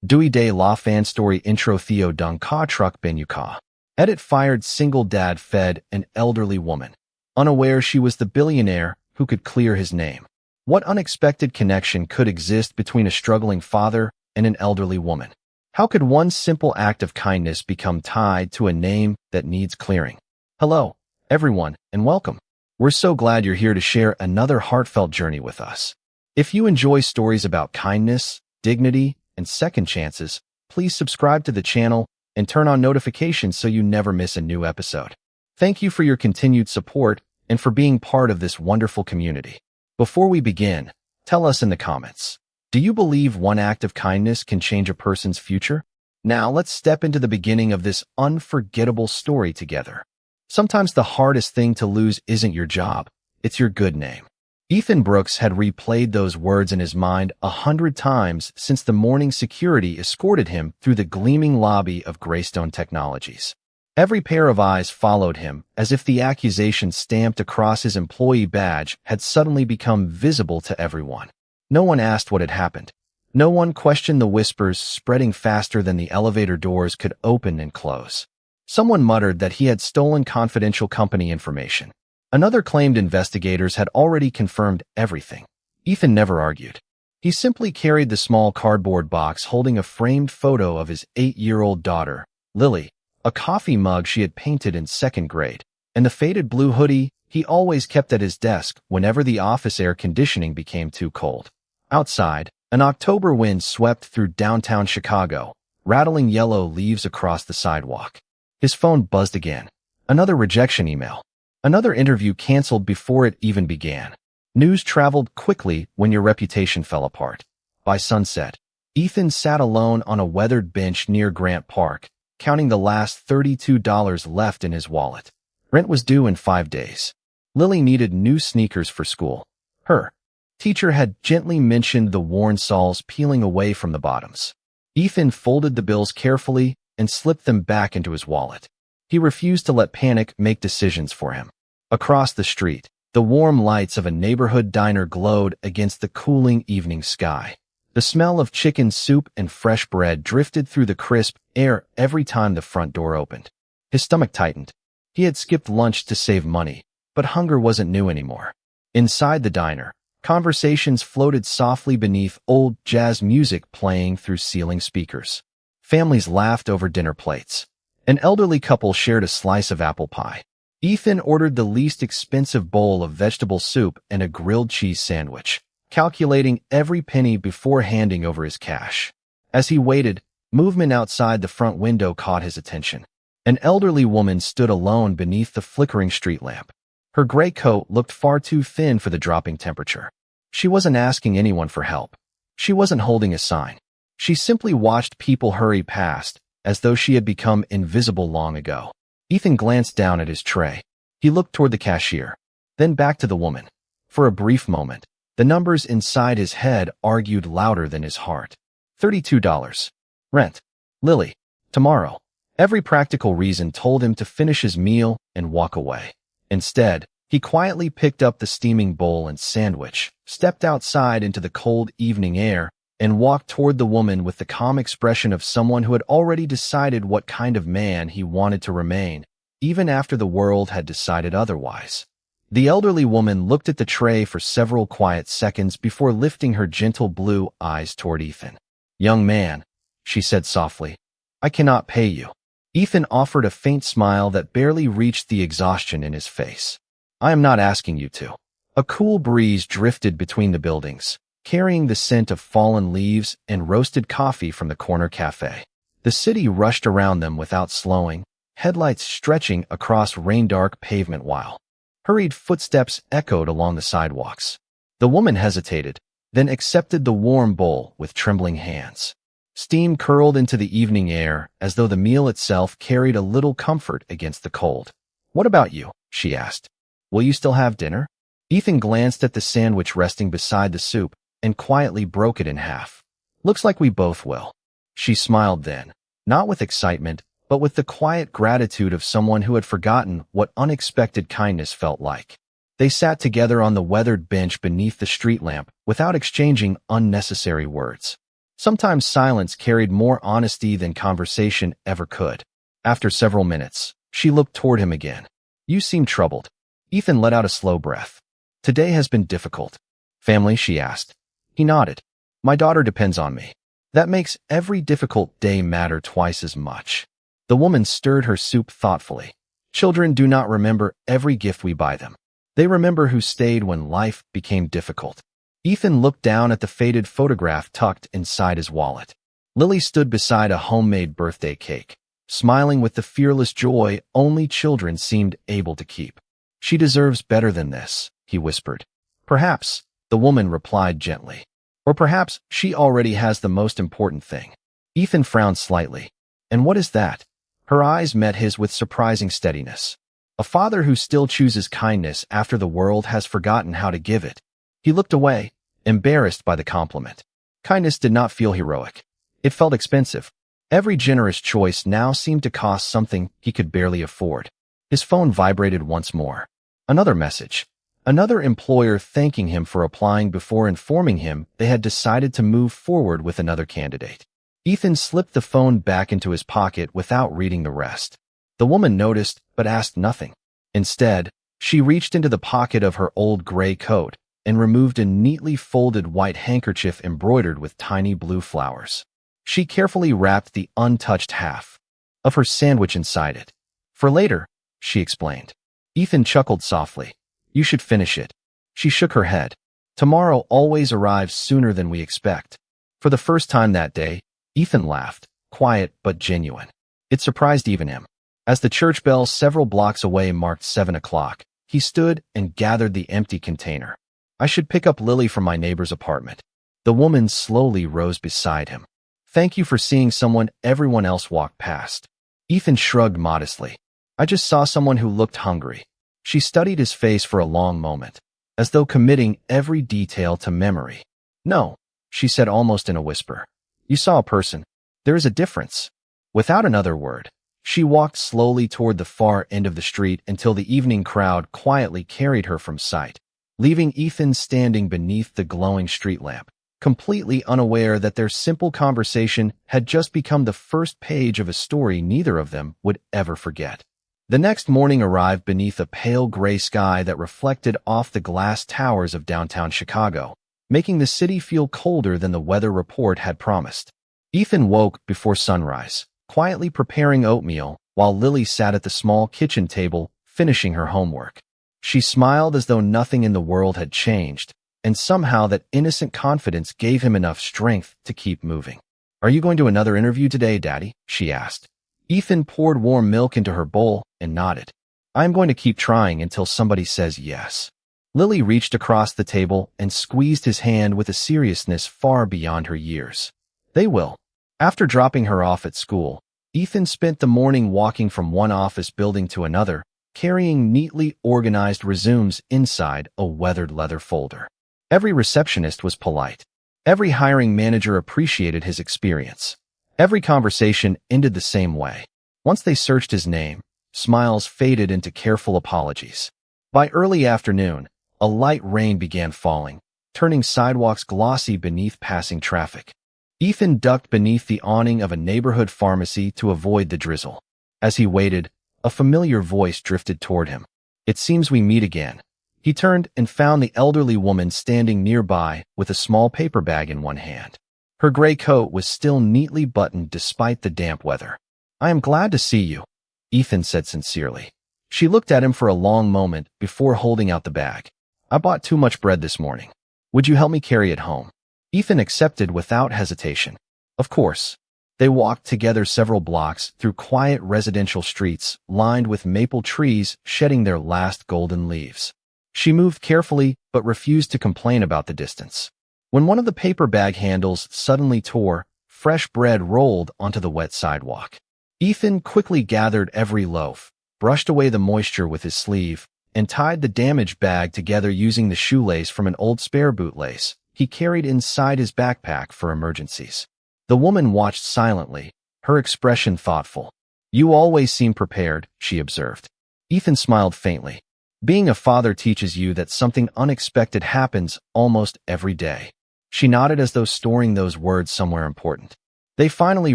Dewey Day La Fan Story Intro Theo Dung Ka Truck Benuka. Edit fired single dad fed an elderly woman, unaware she was the billionaire who could clear his name. What unexpected connection could exist between a struggling father and an elderly woman? How could one simple act of kindness become tied to a name that needs clearing? Hello, everyone, and welcome. We're so glad you're here to share another heartfelt journey with us. If you enjoy stories about kindness, dignity, and second chances, please subscribe to the channel and turn on notifications so you never miss a new episode. Thank you for your continued support and for being part of this wonderful community. Before we begin, tell us in the comments, do you believe one act of kindness can change a person's future? Now let's step into the beginning of this unforgettable story together. Sometimes the hardest thing to lose isn't your job, it's your good name. Ethan Brooks had replayed those words in his mind 100 times since the morning security escorted him through the gleaming lobby of Greystone Technologies. Every pair of eyes followed him, as if the accusation stamped across his employee badge had suddenly become visible to everyone. No one asked what had happened. No one questioned the whispers spreading faster than the elevator doors could open and close. Someone muttered that he had stolen confidential company information. Another claimed investigators had already confirmed everything. Ethan never argued. He simply carried the small cardboard box holding a framed photo of his 8-year-old daughter, Lily, a coffee mug she had painted in 2nd grade, and the faded blue hoodie he always kept at his desk whenever the office air conditioning became too cold. Outside, an October wind swept through downtown Chicago, rattling yellow leaves across the sidewalk. His phone buzzed again. Another rejection email. Another interview canceled before it even began. News traveled quickly when your reputation fell apart. By sunset, Ethan sat alone on a weathered bench near Grant Park, counting the last $32 left in his wallet. Rent was due in 5 days. Lily needed new sneakers for school. Her teacher had gently mentioned the worn soles peeling away from the bottoms. Ethan folded the bills carefully and slipped them back into his wallet. He refused to let panic make decisions for him. Across the street, the warm lights of a neighborhood diner glowed against the cooling evening sky. The smell of chicken soup and fresh bread drifted through the crisp air every time the front door opened. His stomach tightened. He had skipped lunch to save money, but hunger wasn't new anymore. Inside the diner, conversations floated softly beneath old jazz music playing through ceiling speakers. Families laughed over dinner plates. An elderly couple shared a slice of apple pie. Ethan ordered the least expensive bowl of vegetable soup and a grilled cheese sandwich, calculating every penny before handing over his cash. As he waited, movement outside the front window caught his attention. An elderly woman stood alone beneath the flickering street lamp. Her gray coat looked far too thin for the dropping temperature. She wasn't asking anyone for help. She wasn't holding a sign. She simply watched people hurry past, as though she had become invisible long ago. Ethan glanced down at his tray. He looked toward the cashier, then back to the woman. For a brief moment, the numbers inside his head argued louder than his heart. $32. Rent. Lily. Tomorrow. Every practical reason told him to finish his meal and walk away. Instead, he quietly picked up the steaming bowl and sandwich, stepped outside into the cold evening air, and walked toward the woman with the calm expression of someone who had already decided what kind of man he wanted to remain, even after the world had decided otherwise. The elderly woman looked at the tray for several quiet seconds before lifting her gentle blue eyes toward Ethan. "Young man," she said softly, "I cannot pay you." Ethan offered a faint smile that barely reached the exhaustion in his face. "I am not asking you to." A cool breeze drifted between the buildings, carrying the scent of fallen leaves and roasted coffee from the corner cafe. The city rushed around them without slowing, headlights stretching across rain-dark pavement while hurried footsteps echoed along the sidewalks. The woman hesitated, then accepted the warm bowl with trembling hands. Steam curled into the evening air as though the meal itself carried a little comfort against the cold. "What about you?" she asked. "Will you still have dinner?" Ethan glanced at the sandwich resting beside the soup and quietly broke it in half. "Looks like we both will." She smiled then, not with excitement, but with the quiet gratitude of someone who had forgotten what unexpected kindness felt like. They sat together on the weathered bench beneath the street lamp without exchanging unnecessary words. Sometimes silence carried more honesty than conversation ever could. After several minutes, she looked toward him again. You seem troubled. Ethan let out a slow breath. Today has been difficult. Family, she asked. He nodded. My daughter depends on me. That makes every difficult day matter twice as much. The woman stirred her soup thoughtfully. Children do not remember every gift we buy them. They remember who stayed when life became difficult. Ethan looked down at the faded photograph tucked inside his wallet. Lily stood beside a homemade birthday cake, smiling with the fearless joy only children seemed able to keep. She deserves better than this, he whispered. Perhaps, the woman replied gently. Or perhaps she already has the most important thing. Ethan frowned slightly. And what is that? Her eyes met his with surprising steadiness. A father who still chooses kindness after the world has forgotten how to give it. He looked away, embarrassed by the compliment. Kindness did not feel heroic. It felt expensive. Every generous choice now seemed to cost something he could barely afford. His phone vibrated once more. Another message. Another employer thanking him for applying before informing him they had decided to move forward with another candidate. Ethan slipped the phone back into his pocket without reading the rest. The woman noticed, but asked nothing. Instead, she reached into the pocket of her old gray coat and removed a neatly folded white handkerchief embroidered with tiny blue flowers. She carefully wrapped the untouched half of her sandwich inside it. For later, she explained. Ethan chuckled softly. You should finish it. She shook her head. Tomorrow always arrives sooner than we expect. For the first time that day, Ethan laughed, quiet but genuine. It surprised even him. As the church bell several blocks away marked 7 o'clock, he stood and gathered the empty container. I should pick up Lily from my neighbor's apartment. The woman slowly rose beside him. Thank you for seeing someone everyone else walked past. Ethan shrugged modestly. I just saw someone who looked hungry. She studied his face for a long moment, as though committing every detail to memory. No, she said almost in a whisper. You saw a person. There is a difference. Without another word, she walked slowly toward the far end of the street until the evening crowd quietly carried her from sight, leaving Ethan standing beneath the glowing street lamp, completely unaware that their simple conversation had just become the first page of a story neither of them would ever forget. The next morning arrived beneath a pale gray sky that reflected off the glass towers of downtown Chicago, making the city feel colder than the weather report had promised. Ethan woke before sunrise, quietly preparing oatmeal while Lily sat at the small kitchen table finishing her homework. She smiled as though nothing in the world had changed, and somehow that innocent confidence gave him enough strength to keep moving. Are you going to another interview today, Daddy? She asked. Ethan poured warm milk into her bowl and nodded. I'm going to keep trying until somebody says yes. Lily reached across the table and squeezed his hand with a seriousness far beyond her years. They will. After dropping her off at school, Ethan spent the morning walking from one office building to another, carrying neatly organized resumes inside a weathered leather folder. Every receptionist was polite. Every hiring manager appreciated his experience. Every conversation ended the same way. Once they searched his name, smiles faded into careful apologies. By early afternoon, a light rain began falling, turning sidewalks glossy beneath passing traffic. Ethan ducked beneath the awning of a neighborhood pharmacy to avoid the drizzle. As he waited, a familiar voice drifted toward him. It seems we meet again. He turned and found the elderly woman standing nearby with a small paper bag in one hand. Her gray coat was still neatly buttoned despite the damp weather. I am glad to see you, Ethan said sincerely. She looked at him for a long moment before holding out the bag. I bought too much bread this morning. Would you help me carry it home? Ethan accepted without hesitation. Of course. They walked together several blocks through quiet residential streets lined with maple trees shedding their last golden leaves. She moved carefully but refused to complain about the distance. When one of the paper bag handles suddenly tore, fresh bread rolled onto the wet sidewalk. Ethan quickly gathered every loaf, brushed away the moisture with his sleeve, and tied the damaged bag together using the shoelace from an old spare bootlace he carried inside his backpack for emergencies. The woman watched silently, her expression thoughtful. You always seem prepared, she observed. Ethan smiled faintly. Being a father teaches you that something unexpected happens almost every day. She nodded as though storing those words somewhere important. They finally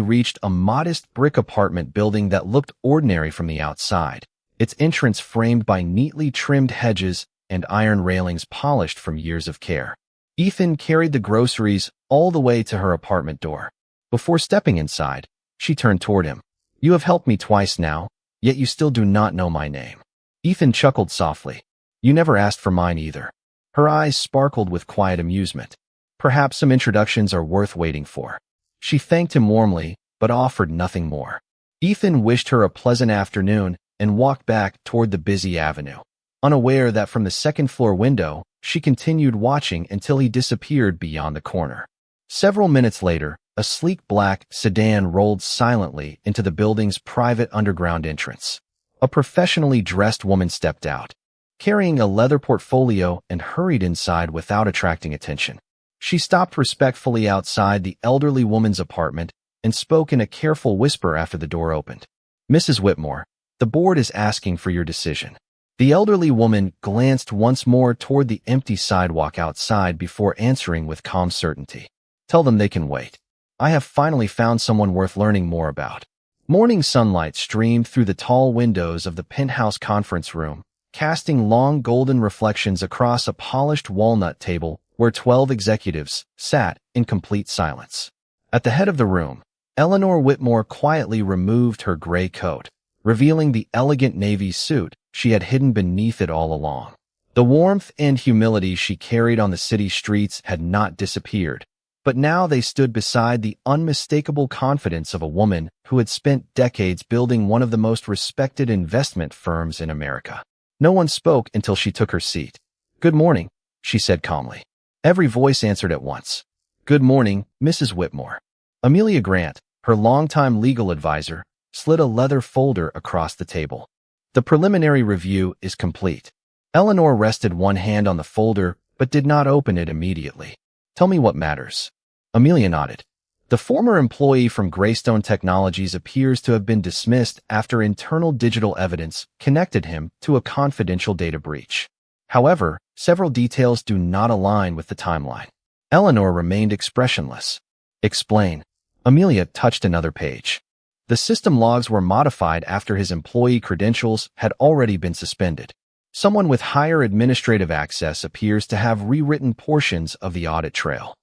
reached a modest brick apartment building that looked ordinary from the outside, its entrance framed by neatly trimmed hedges and iron railings polished from years of care. Ethan carried the groceries all the way to her apartment door. Before stepping inside, she turned toward him. "You have helped me twice now, yet you still do not know my name." Ethan chuckled softly. "You never asked for mine either." Her eyes sparkled with quiet amusement. "Perhaps some introductions are worth waiting for." She thanked him warmly, but offered nothing more. Ethan wished her a pleasant afternoon and walked back toward the busy avenue, unaware that from the second-floor window, she continued watching until he disappeared beyond the corner. Several minutes later, a sleek black sedan rolled silently into the building's private underground entrance. A professionally dressed woman stepped out, carrying a leather portfolio, and hurried inside without attracting attention. She stopped respectfully outside the elderly woman's apartment and spoke in a careful whisper after the door opened. "Mrs. Whitmore, the board is asking for your decision." The elderly woman glanced once more toward the empty sidewalk outside before answering with calm certainty. "Tell them they can wait. I have finally found someone worth learning more about." Morning sunlight streamed through the tall windows of the penthouse conference room, casting long golden reflections across a polished walnut table where 12 executives sat in complete silence. At the head of the room, Eleanor Whitmore quietly removed her gray coat, revealing the elegant navy suit she had hidden beneath it all along. The warmth and humility she carried on the city streets had not disappeared, but now they stood beside the unmistakable confidence of a woman who had spent decades building one of the most respected investment firms in America. No one spoke until she took her seat. "Good morning," she said calmly. Every voice answered at once. "Good morning, Mrs. Whitmore." Amelia Grant, her longtime legal advisor, slid a leather folder across the table. "The preliminary review is complete." Eleanor rested one hand on the folder, but did not open it immediately. "Tell me what matters." Amelia nodded. "The former employee from Greystone Technologies appears to have been dismissed after internal digital evidence connected him to a confidential data breach. However, several details do not align with the timeline." Eleanor remained expressionless. "Explain." Amelia touched another page. "The system logs were modified after his employee credentials had already been suspended. Someone with higher administrative access appears to have rewritten portions of the audit trail."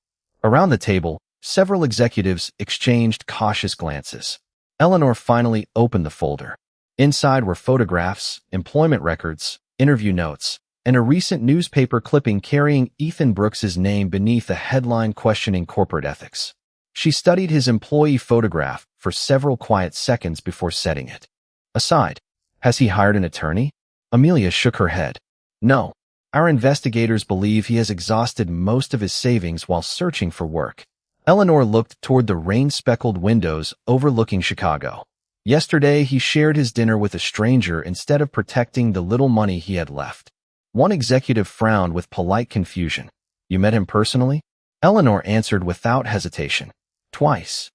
Around the table, several executives exchanged cautious glances. Eleanor finally opened the folder. Inside were photographs, employment records, interview notes, and a recent newspaper clipping carrying Ethan Brooks's name beneath a headline questioning corporate ethics. She studied his employee photograph for several quiet seconds before setting it aside. "Has he hired an attorney?" Amelia shook her head. "No. Our investigators believe he has exhausted most of his savings while searching for work." Eleanor looked toward the rain-speckled windows overlooking Chicago. "Yesterday, he shared his dinner with a stranger instead of protecting the little money he had left." One executive frowned with polite confusion. "You met him personally?" Eleanor answered without hesitation. "Twice."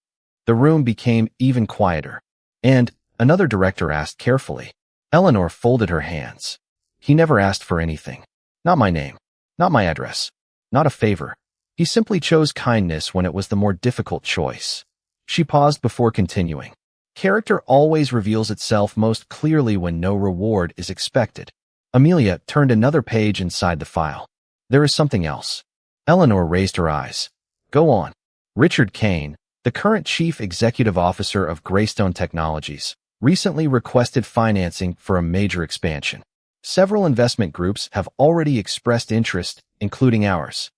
The room became even quieter. "And?" another director asked carefully. Eleanor folded her hands. "He never asked for anything. Not my name. Not my address. Not a favor. He simply chose kindness when it was the more difficult choice." She paused before continuing. "Character always reveals itself most clearly when no reward is expected." Amelia turned another page inside the file. "There is something else." Eleanor raised her eyes. "Go on." Richard Kane, the current chief executive officer of Greystone Technologies, recently requested financing for a major expansion. Several investment groups have already expressed interest, including ours.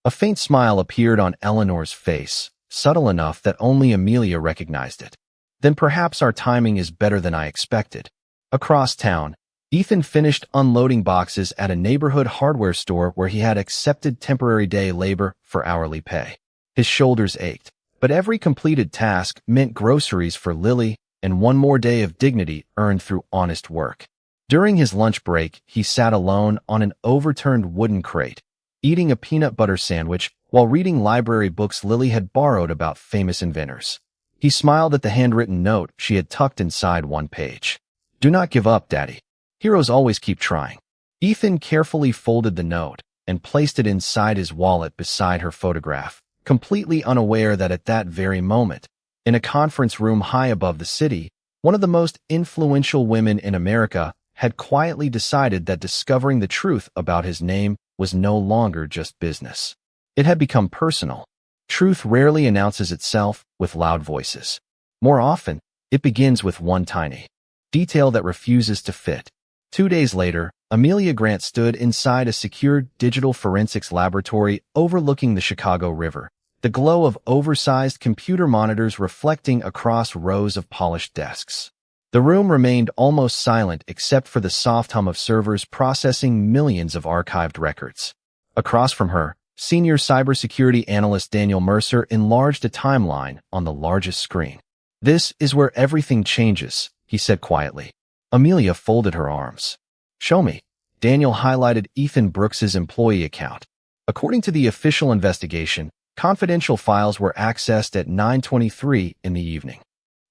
A faint smile appeared on Eleanor's face, subtle enough that only Amelia recognized it. "Then perhaps our timing is better than I expected." Across town, Ethan finished unloading boxes at a neighborhood hardware store where he had accepted temporary day labor for hourly pay. His shoulders ached, but every completed task meant groceries for Lily and one more day of dignity earned through honest work. During his lunch break, he sat alone on an overturned wooden crate, eating a peanut butter sandwich while reading library books Lily had borrowed about famous inventors. He smiled at the handwritten note she had tucked inside one page. "Do not give up, Daddy. Heroes always keep trying." Ethan carefully folded the note, and placed it inside his wallet beside her photograph, completely unaware that at that very moment, in a conference room high above the city, one of the most influential women in America had quietly decided that discovering the truth about his name was no longer just business. It had become personal. Truth rarely announces itself with loud voices. More often, it begins with one tiny detail that refuses to fit. 2 days later, Amelia Grant stood inside a secure digital forensics laboratory overlooking the Chicago River, the glow of oversized computer monitors reflecting across rows of polished desks. The room remained almost silent except for the soft hum of servers processing millions of archived records. Across from her, senior cybersecurity analyst Daniel Mercer enlarged a timeline on the largest screen. "This is where everything changes," he said quietly. Amelia folded her arms. "Show me." Daniel highlighted Ethan Brooks's employee account. According to the official investigation, confidential files were accessed at 9:23 in the evening.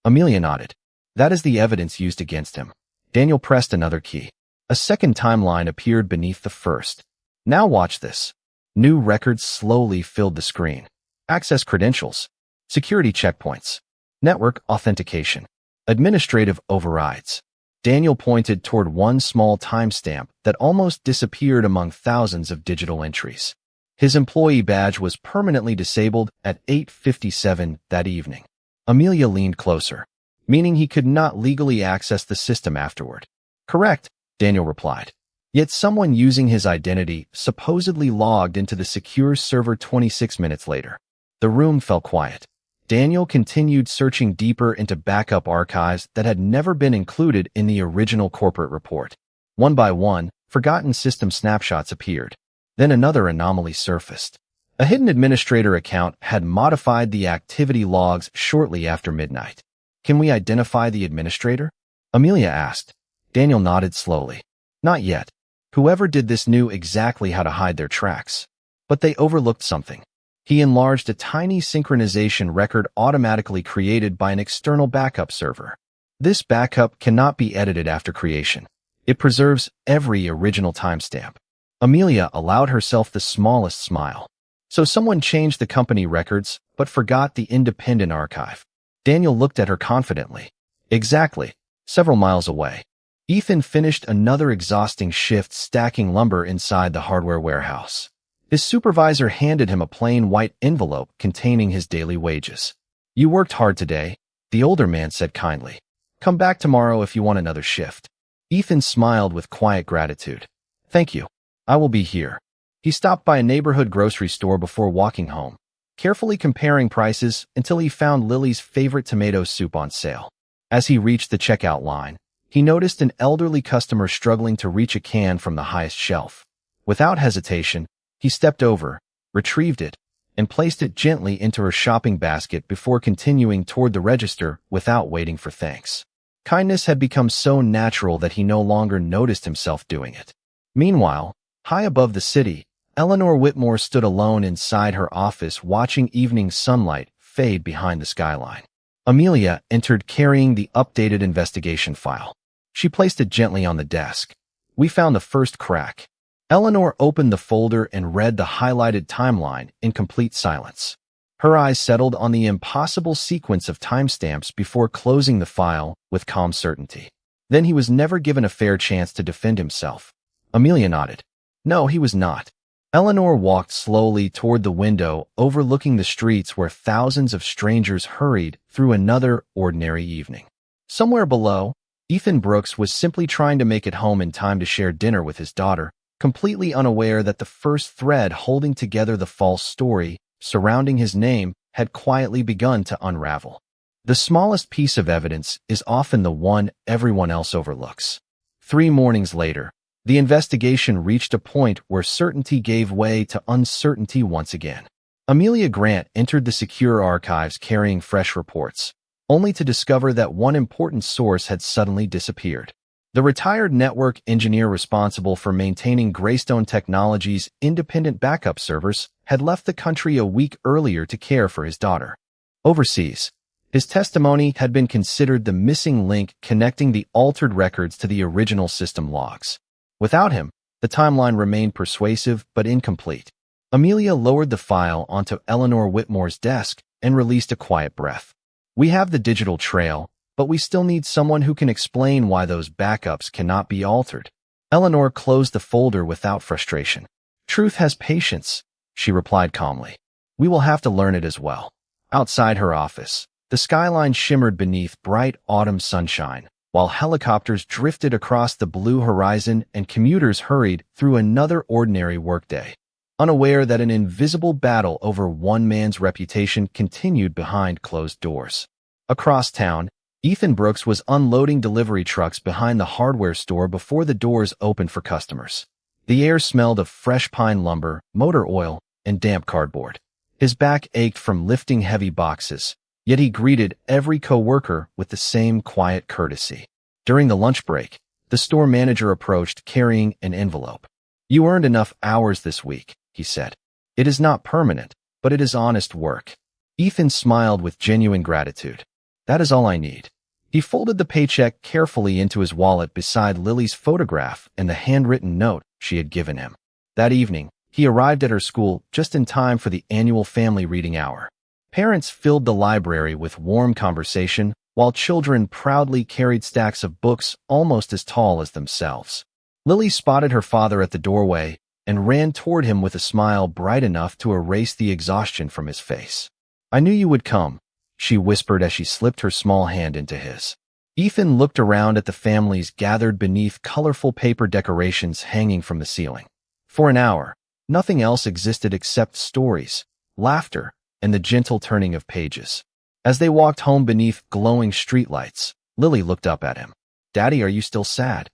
Amelia nodded. "That is the evidence used against him." Daniel pressed another key. A second timeline appeared beneath the first. "Now watch this." New records slowly filled the screen. Access credentials, security checkpoints, network authentication, administrative overrides. Daniel pointed toward one small timestamp that almost disappeared among thousands of digital entries. His employee badge was permanently disabled at 8:57 that evening. Amelia leaned closer, meaning he could not legally access the system afterward. "Correct," Daniel replied. Yet someone using his identity supposedly logged into the secure server 26 minutes later. The room fell quiet. Daniel continued searching deeper into backup archives that had never been included in the original corporate report. One by one, forgotten system snapshots appeared. Then another anomaly surfaced. A hidden administrator account had modified the activity logs shortly after midnight. "Can we identify the administrator?" Amelia asked. Daniel nodded slowly. "Not yet. Whoever did this knew exactly how to hide their tracks. But they overlooked something." He enlarged a tiny synchronization record automatically created by an external backup server. This backup cannot be edited after creation. It preserves every original timestamp. Amelia allowed herself the smallest smile. So someone changed the company records, but forgot the independent archive. Daniel looked at her confidently. "Exactly. Several miles away." Ethan finished another exhausting shift stacking lumber inside the hardware warehouse. His supervisor handed him a plain white envelope containing his daily wages. "You worked hard today," the older man said kindly. "Come back tomorrow if you want another shift." Ethan smiled with quiet gratitude. "Thank you. I will be here." He stopped by a neighborhood grocery store before walking home, carefully comparing prices until he found Lily's favorite tomato soup on sale. As he reached the checkout line, he noticed an elderly customer struggling to reach a can from the highest shelf. Without hesitation, he stepped over, retrieved it, and placed it gently into her shopping basket before continuing toward the register without waiting for thanks. Kindness had become so natural that he no longer noticed himself doing it. Meanwhile, high above the city, Eleanor Whitmore stood alone inside her office watching evening sunlight fade behind the skyline. Amelia entered carrying the updated investigation file. She placed it gently on the desk. "We found the first crack." Eleanor opened the folder and read the highlighted timeline in complete silence. Her eyes settled on the impossible sequence of timestamps before closing the file with calm certainty. Then he was never given a fair chance to defend himself. Amelia nodded. No, he was not. Eleanor walked slowly toward the window overlooking the streets where thousands of strangers hurried through another ordinary evening. Somewhere below, Ethan Brooks was simply trying to make it home in time to share dinner with his daughter, completely unaware that the first thread holding together the false story surrounding his name had quietly begun to unravel. The smallest piece of evidence is often the one everyone else overlooks. 3 mornings later, the investigation reached a point where certainty gave way to uncertainty once again. Amelia Grant entered the secure archives carrying fresh reports, only to discover that one important source had suddenly disappeared. The retired network engineer responsible for maintaining Greystone Technologies' independent backup servers had left the country a week earlier to care for his daughter. Overseas, his testimony had been considered the missing link connecting the altered records to the original system logs. Without him, The timeline remained persuasive but incomplete. Amelia lowered the file onto Eleanor Whitmore's desk and released a quiet breath. We have the digital trail, but we still need someone who can explain why those backups cannot be altered. Eleanor closed the folder without frustration. Truth has patience, she replied calmly. We will have to learn it as well. Outside her office, the skyline shimmered beneath bright autumn sunshine, while helicopters drifted across the blue horizon and commuters hurried through another ordinary workday, unaware that an invisible battle over one man's reputation continued behind closed doors. Across town, Ethan Brooks was unloading delivery trucks behind the hardware store before the doors opened for customers. The air smelled of fresh pine lumber, motor oil, and damp cardboard. His back ached from lifting heavy boxes, yet he greeted every coworker with the same quiet courtesy. During the lunch break, the store manager approached carrying an envelope. You earned enough hours this week, he said. It is not permanent, but it is honest work. Ethan smiled with genuine gratitude. That is all I need. He folded the paycheck carefully into his wallet beside Lily's photograph and the handwritten note she had given him. That evening, he arrived at her school just in time for the annual family reading hour. Parents filled the library with warm conversation, while children proudly carried stacks of books almost as tall as themselves. Lily spotted her father at the doorway and ran toward him with a smile bright enough to erase the exhaustion from his face. I knew you would come, she whispered as she slipped her small hand into his. Ethan looked around at the families gathered beneath colorful paper decorations hanging from the ceiling. For an hour, nothing else existed except stories, laughter, and the gentle turning of pages. As they walked home beneath glowing streetlights, Lily looked up at him. Daddy, are you still sad?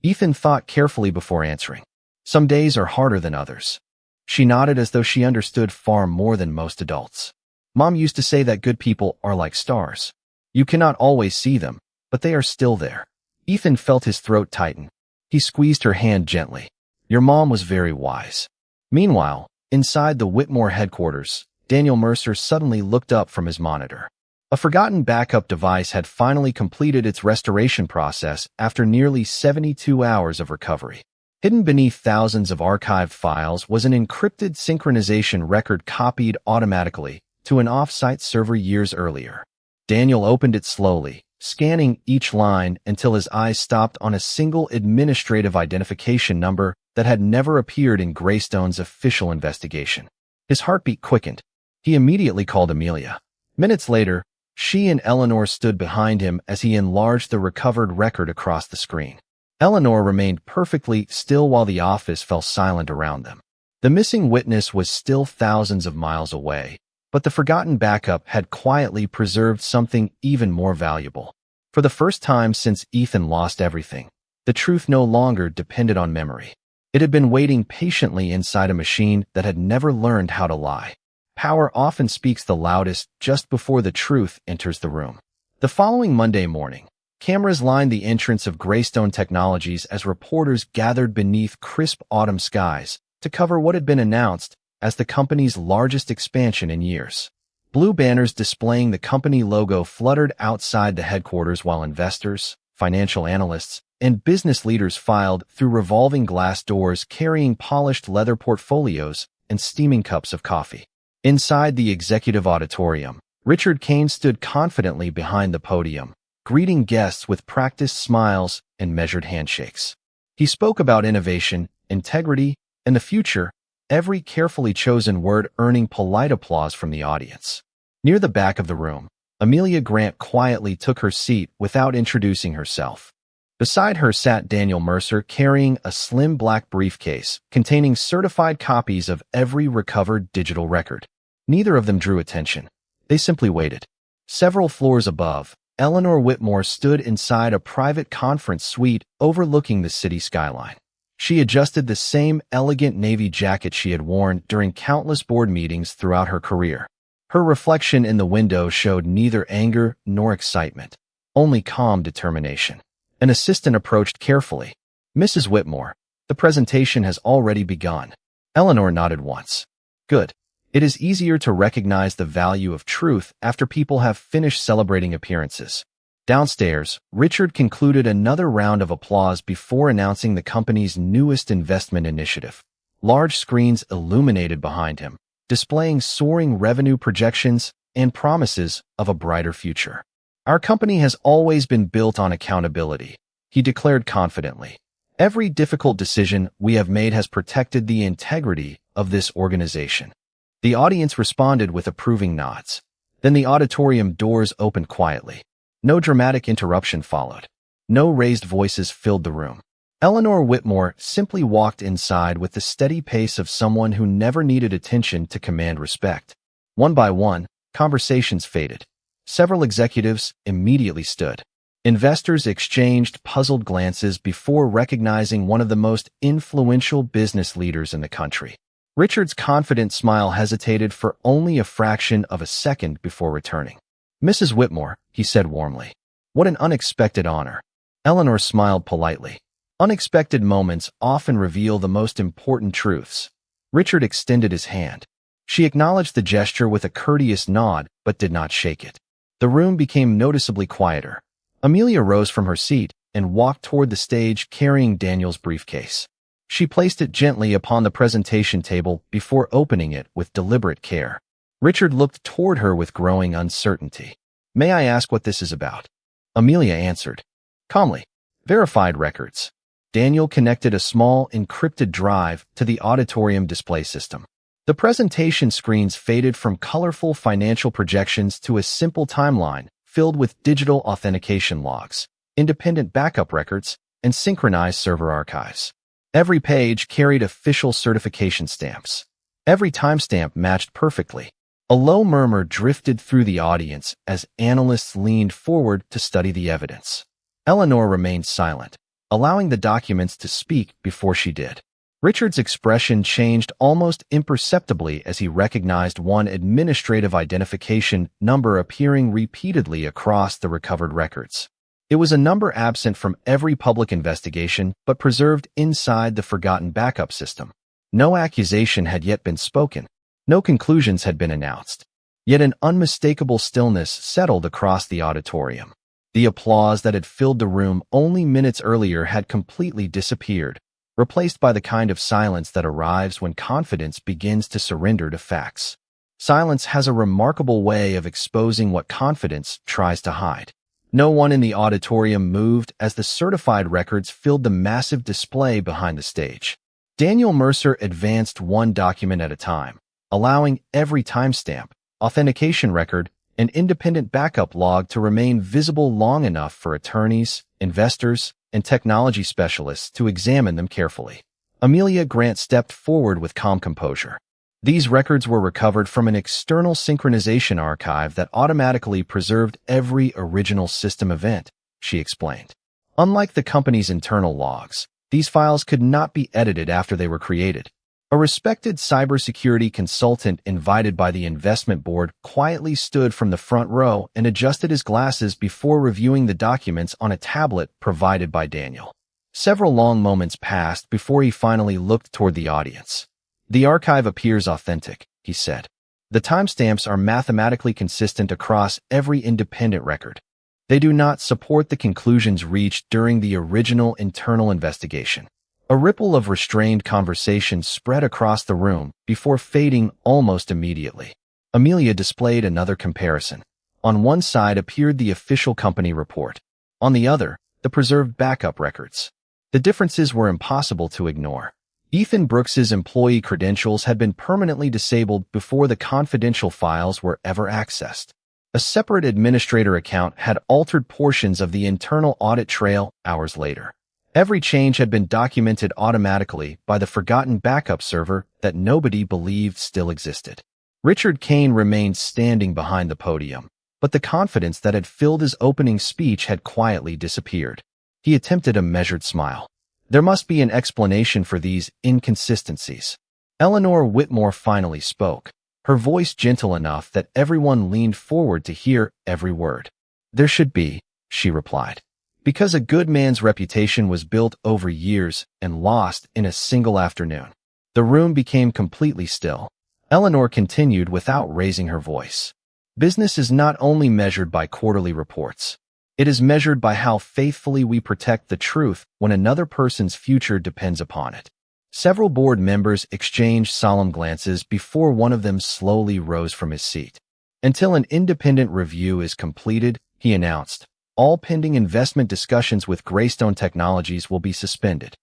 Ethan thought carefully before answering. Some days are harder than others. She nodded as though she understood far more than most adults. Mom used to say that good people are like stars. You cannot always see them, but they are still there. Ethan felt his throat tighten. He squeezed her hand gently. Your mom was very wise. Meanwhile, inside the Whitmore headquarters, Daniel Mercer suddenly looked up from his monitor. A forgotten backup device had finally completed its restoration process after nearly 72 hours of recovery. Hidden beneath thousands of archived files was an encrypted synchronization record copied automatically to an off-site server years earlier. Daniel opened it slowly, scanning each line until his eyes stopped on a single administrative identification number that had never appeared in Greystone's official investigation. His heartbeat quickened. He immediately called Amelia. Minutes later, she and Eleanor stood behind him as he enlarged the recovered record across the screen. Eleanor remained perfectly still while the office fell silent around them. The missing witness was still thousands of miles away, but the forgotten backup had quietly preserved something even more valuable. For the first time since Ethan lost everything, the truth no longer depended on memory. It had been waiting patiently inside a machine that had never learned how to lie. Power often speaks the loudest just before the truth enters the room. The following Monday morning, cameras lined the entrance of Greystone Technologies as reporters gathered beneath crisp autumn skies to cover what had been announced as the company's largest expansion in years. Blue banners displaying the company logo fluttered outside the headquarters while investors, financial analysts, and business leaders filed through revolving glass doors carrying polished leather portfolios and steaming cups of coffee. Inside the executive auditorium, Richard Kane stood confidently behind the podium, greeting guests with practiced smiles and measured handshakes. He spoke about innovation, integrity, and the future, every carefully chosen word earning polite applause from the audience. Near the back of the room, Amelia Grant quietly took her seat without introducing herself. Beside her sat Daniel Mercer carrying a slim black briefcase containing certified copies of every recovered digital record. Neither of them drew attention. They simply waited. Several floors above, Eleanor Whitmore stood inside a private conference suite overlooking the city skyline. She adjusted the same elegant navy jacket she had worn during countless board meetings throughout her career. Her reflection in the window showed neither anger nor excitement, only calm determination. An assistant approached carefully. Mrs. Whitmore, the presentation has already begun. Eleanor nodded once. Good. It is easier to recognize the value of truth after people have finished celebrating appearances. Downstairs, Richard concluded another round of applause before announcing the company's newest investment initiative. Large screens illuminated behind him, displaying soaring revenue projections and promises of a brighter future. Our company has always been built on accountability, he declared confidently. Every difficult decision we have made has protected the integrity of this organization. The audience responded with approving nods. Then the auditorium doors opened quietly. No dramatic interruption followed. No raised voices filled the room. Eleanor Whitmore simply walked inside with the steady pace of someone who never needed attention to command respect. One by one, conversations faded. Several executives immediately stood. Investors exchanged puzzled glances before recognizing one of the most influential business leaders in the country. Richard's confident smile hesitated for only a fraction of a second before returning. "Mrs. Whitmore," he said warmly. "What an unexpected honor." Eleanor smiled politely. Unexpected moments often reveal the most important truths. Richard extended his hand. She acknowledged the gesture with a courteous nod, but did not shake it. The room became noticeably quieter. Amelia rose from her seat and walked toward the stage carrying Daniel's briefcase. She placed it gently upon the presentation table before opening it with deliberate care. Richard looked toward her with growing uncertainty. "May I ask what this is about?" Amelia answered calmly. "Verified records." Daniel connected a small encrypted drive to the auditorium display system. The presentation screens faded from colorful financial projections to a simple timeline filled with digital authentication logs, independent backup records, and synchronized server archives. Every page carried official certification stamps. Every timestamp matched perfectly. A low murmur drifted through the audience as analysts leaned forward to study the evidence. Eleanor remained silent, allowing the documents to speak before she did. Richard's expression changed almost imperceptibly as he recognized one administrative identification number appearing repeatedly across the recovered records. It was a number absent from every public investigation but preserved inside the forgotten backup system. No accusation had yet been spoken. No conclusions had been announced. Yet an unmistakable stillness settled across the auditorium. The applause that had filled the room only minutes earlier had completely disappeared, replaced by the kind of silence that arrives when confidence begins to surrender to facts. Silence has a remarkable way of exposing what confidence tries to hide. No one in the auditorium moved as the certified records filled the massive display behind the stage. Daniel Mercer advanced one document at a time, allowing every timestamp, authentication record, and independent backup log to remain visible long enough for attorneys, investors, and technology specialists to examine them carefully. Amelia Grant stepped forward with calm composure. These records were recovered from an external synchronization archive that automatically preserved every original system event, she explained. Unlike the company's internal logs, these files could not be edited after they were created. A respected cybersecurity consultant invited by the investment board quietly stood from the front row and adjusted his glasses before reviewing the documents on a tablet provided by Daniel. Several long moments passed before he finally looked toward the audience. "The archive appears authentic," he said. "The timestamps are mathematically consistent across every independent record. They do not support the conclusions reached during the original internal investigation." A ripple of restrained conversation spread across the room before fading almost immediately. Amelia displayed another comparison. On one side appeared the official company report. On the other, the preserved backup records. The differences were impossible to ignore. Ethan Brooks's employee credentials had been permanently disabled before the confidential files were ever accessed. A separate administrator account had altered portions of the internal audit trail hours later. Every change had been documented automatically by the forgotten backup server that nobody believed still existed. Richard Kane remained standing behind the podium, but the confidence that had filled his opening speech had quietly disappeared. He attempted a measured smile. There must be an explanation for these inconsistencies. Eleanor Whitmore finally spoke, her voice gentle enough that everyone leaned forward to hear every word. "There should be," she replied. "Because a good man's reputation was built over years and lost in a single afternoon." The room became completely still. Eleanor continued without raising her voice. "Business is not only measured by quarterly reports. It is measured by how faithfully we protect the truth when another person's future depends upon it. Several board members exchanged solemn glances before one of them slowly rose from his seat. Until an independent review is completed, he announced, all pending investment discussions with Greystone Technologies will be suspended.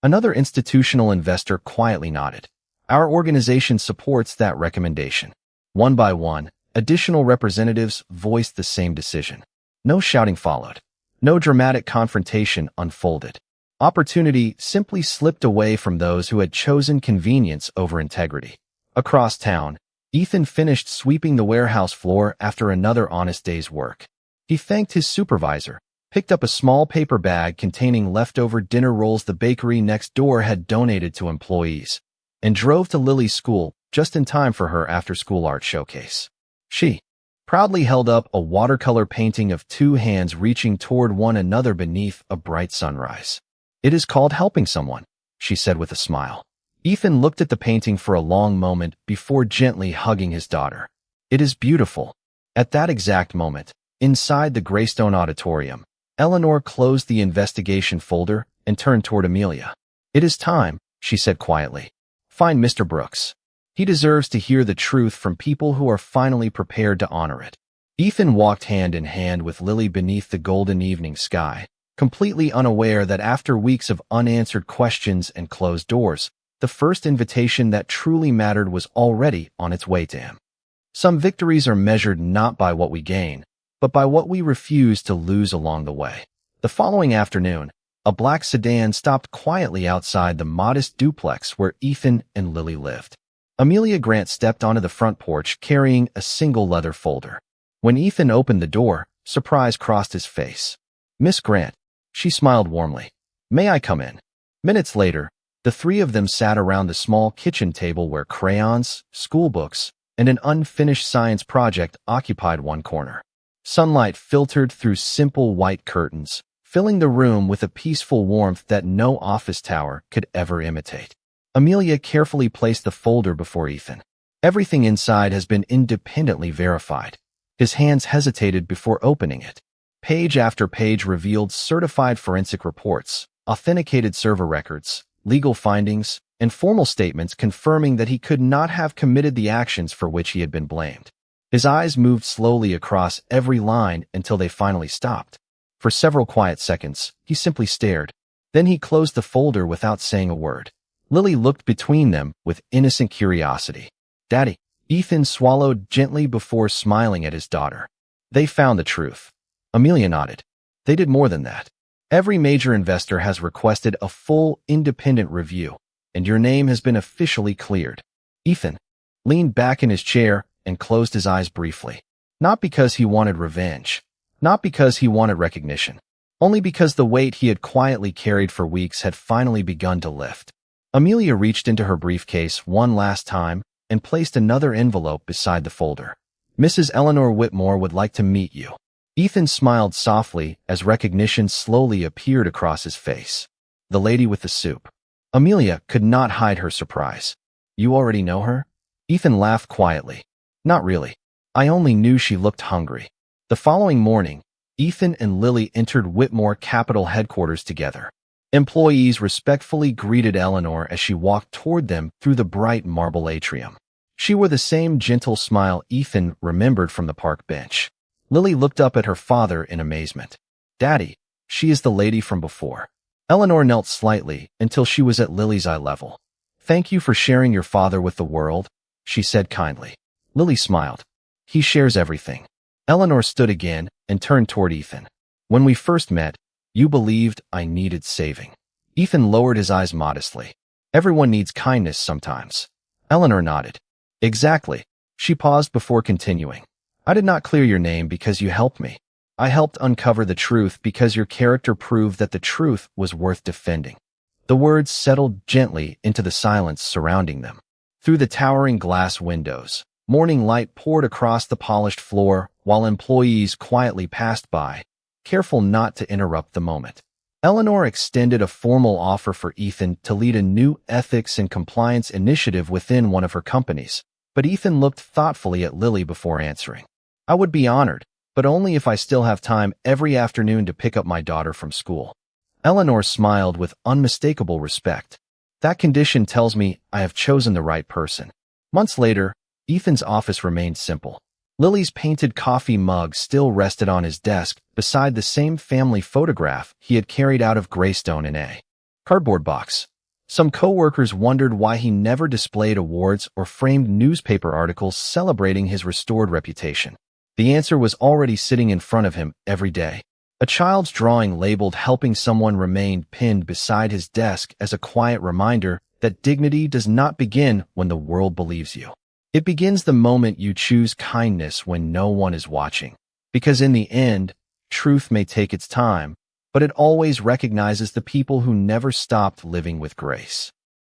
Another institutional investor quietly nodded. Our organization supports that recommendation. One by one, additional representatives voiced the same decision. No shouting followed. No dramatic confrontation unfolded. Opportunity simply slipped away from those who had chosen convenience over integrity. Across town, Ethan finished sweeping the warehouse floor after another honest day's work. He thanked his supervisor, picked up a small paper bag containing leftover dinner rolls the bakery next door had donated to employees, and drove to Lily's school just in time for her after-school art showcase. She proudly held up a watercolor painting of two hands reaching toward one another beneath a bright sunrise. It is called helping someone, she said with a smile. Ethan looked at the painting for a long moment before gently hugging his daughter. It is beautiful. At that exact moment, inside the Greystone Auditorium, Eleanor closed the investigation folder and turned toward Amelia. It is time, she said quietly. Find Mr. Brooks. He deserves to hear the truth from people who are finally prepared to honor it. Ethan walked hand in hand with Lily beneath the golden evening sky, completely unaware that after weeks of unanswered questions and closed doors, the first invitation that truly mattered was already on its way to him. Some victories are measured not by what we gain, but by what we refuse to lose along the way. The following afternoon, a black sedan stopped quietly outside the modest duplex where Ethan and Lily lived. Amelia Grant stepped onto the front porch carrying a single leather folder. When Ethan opened the door, surprise crossed his face. Miss Grant, she smiled warmly. May I come in? Minutes later, the three of them sat around the small kitchen table where crayons, schoolbooks, and an unfinished science project occupied one corner. Sunlight filtered through simple white curtains, filling the room with a peaceful warmth that no office tower could ever imitate. Amelia carefully placed the folder before Ethan. Everything inside has been independently verified. His hands hesitated before opening it. Page after page revealed certified forensic reports, authenticated server records, legal findings, and formal statements confirming that he could not have committed the actions for which he had been blamed. His eyes moved slowly across every line until they finally stopped. For several quiet seconds, he simply stared. Then he closed the folder without saying a word. Lily looked between them with innocent curiosity. Daddy, Ethan swallowed gently before smiling at his daughter. They found the truth. Amelia nodded. They did more than that. Every major investor has requested a full, independent review, and your name has been officially cleared. Ethan leaned back in his chair and closed his eyes briefly. Not because he wanted revenge, not because he wanted recognition, only because the weight he had quietly carried for weeks had finally begun to lift. Amelia reached into her briefcase one last time and placed another envelope beside the folder. Mrs. Eleanor Whitmore would like to meet you. Ethan smiled softly as recognition slowly appeared across his face. The lady with the soup. Amelia could not hide her surprise. You already know her? Ethan laughed quietly. Not really. I only knew she looked hungry. The following morning, Ethan and Lily entered Whitmore Capital headquarters together. Employees respectfully greeted Eleanor as she walked toward them through the bright marble atrium. She wore the same gentle smile Ethan remembered from the park bench. Lily looked up at her father in amazement. Daddy, she is the lady from before. Eleanor knelt slightly until she was at Lily's eye level. Thank you for sharing your father with the world, she said kindly. Lily smiled. He shares everything. Eleanor stood again and turned toward Ethan. When we first met, you believed I needed saving. Ethan lowered his eyes modestly. Everyone needs kindness sometimes. Eleanor nodded. Exactly. She paused before continuing. I did not clear your name because you helped me. I helped uncover the truth because your character proved that the truth was worth defending. The words settled gently into the silence surrounding them. Through the towering glass windows, morning light poured across the polished floor while employees quietly passed by, careful not to interrupt the moment. Eleanor extended a formal offer for Ethan to lead a new ethics and compliance initiative within one of her companies, but Ethan looked thoughtfully at Lily before answering. I would be honored, but only if I still have time every afternoon to pick up my daughter from school. Eleanor smiled with unmistakable respect. That condition tells me I have chosen the right person. Months later, Ethan's office remained simple. Lily's painted coffee mug still rested on his desk beside the same family photograph he had carried out of Greystone in a cardboard box. Some coworkers wondered why he never displayed awards or framed newspaper articles celebrating his restored reputation. The answer was already sitting in front of him every day. A child's drawing labeled "Helping Someone" remained pinned beside his desk as a quiet reminder that dignity does not begin when the world believes you. It begins the moment you choose kindness when no one is watching. Because in the end, truth may take its time, but it always recognizes the people who never stopped living with grace.